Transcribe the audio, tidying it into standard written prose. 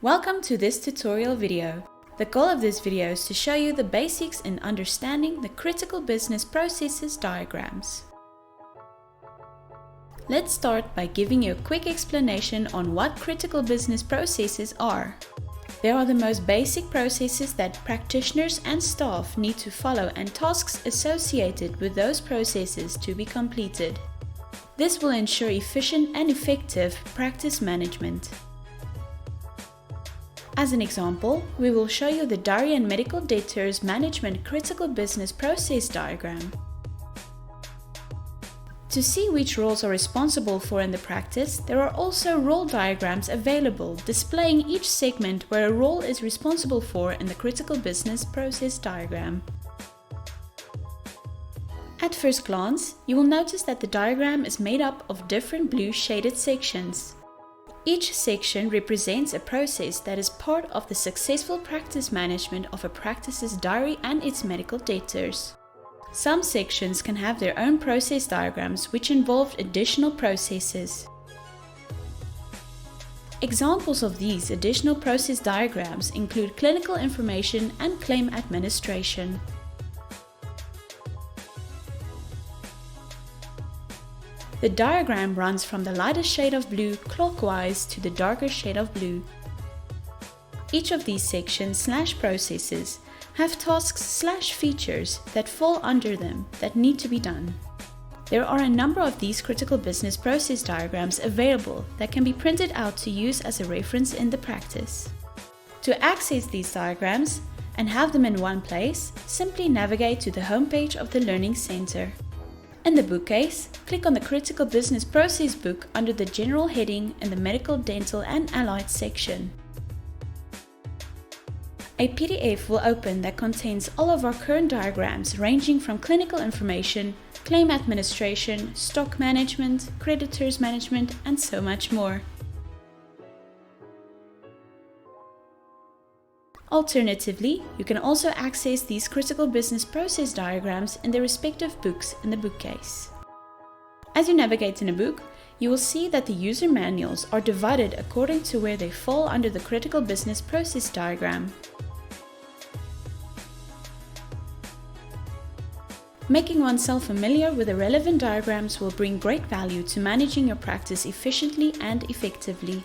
Welcome to this tutorial video. The goal of this video is to show you the basics in understanding the critical business processes diagrams. Let's start by giving you a quick explanation on what critical business processes are. They are the most basic processes that practitioners and staff need to follow and tasks associated with those processes to be completed. This will ensure efficient and effective practice management. As an example, we will show you the diary and medical debtors management critical business process diagram. To see which roles are responsible for in the practice, there are also role diagrams available displaying each segment where a role is responsible for in the critical business process diagram. At first glance, you will notice that the diagram is made up of different blue shaded sections. Each section represents a process that is part of the successful practice management of a practice's diary and its medical debtors. Some sections can have their own process diagrams which involve additional processes. Examples of these additional process diagrams include clinical information and claim administration. The diagram runs from the lighter shade of blue clockwise to the darker shade of blue. Each of these sections/processes have tasks/features that fall under them that need to be done. There are a number of these critical business process diagrams available that can be printed out to use as a reference in the practice. To access these diagrams and have them in one place, simply navigate to the homepage of the Learning Center. In the bookcase, click on the Critical Business Process book under the General heading in the Medical, Dental and Allied section. A PDF will open that contains all of our current diagrams ranging from clinical information, claim administration, stock management, creditors management, and so much more. Alternatively, you can also access these critical business process diagrams in their respective books in the bookcase. As you navigate in a book, you will see that the user manuals are divided according to where they fall under the critical business process diagram. Making oneself familiar with the relevant diagrams will bring great value to managing your practice efficiently and effectively.